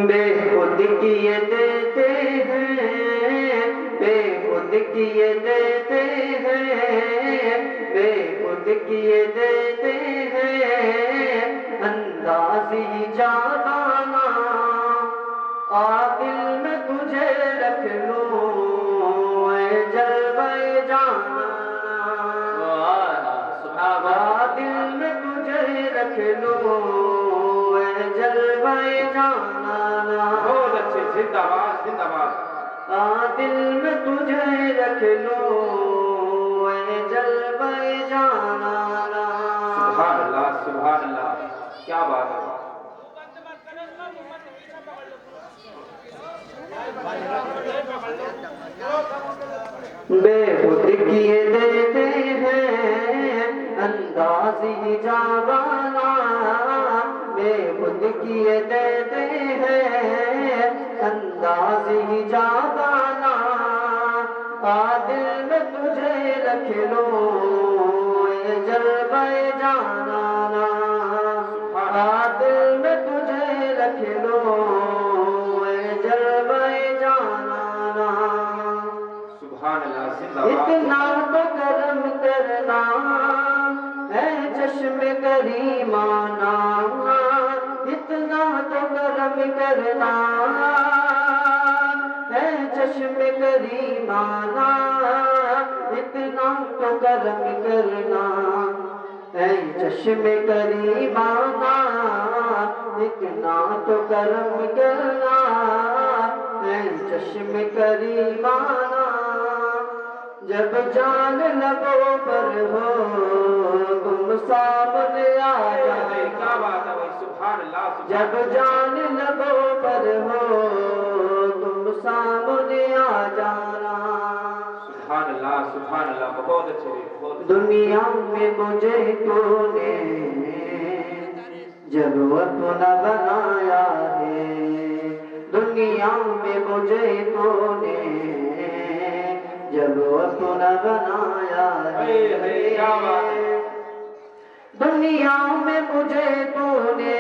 بے خود کیے دیتے ہیں، بے خود کیے دیتے ہیں، بے خود کیے دیتے ہیں، انداز ہی جانانا دل میں تجھے رکھ لوں اے جلوے جانانا، دل میں تجھے رکھ لوں اے جلوے جانانا، بہت اچھے، زندہ باد زندہ باد، دل میں تجھے رکھ لوں اے جلوے جانانا۔ سبحان اللہ سبحان اللہ، کیا بات ہے۔ بے خود کیے دیتے ہیں انداز ہی جانانا، بے خود کیے دیتے ہیں انداز ہی جانانا، دل میں تجھے رکھ لوں اے جلوے جانانا، دل میں تجھے رکھ لوں اے جلوے جانانا، سبحان اللہ زندہ باد۔ اتنا تو کرم کرنا اے چشم کریمانہ، اتنا تو کرم کرنا اے چشم کریمانہ، اتنا تو کرم کرنا اے چشم کریمانہ، اتنا تو کرم کرنا اے چشم کریمانہ، جب جان لبوں پر ہو تم سامنے آ جانا، کیا بات ہے بھائی، سبحان اللہ جب جان لبوں پر ہو تم سامنے آ جانا، سبحان اللہ، بہت اچھے بہت اچھے۔ دنیا میں مجھے تو نے جب اپنا بنایا ہے، دنیا میں مجھے تو نے جب اپنا بنایا ہے، کیا بات ہے۔ دنیا میں مجھے تو نے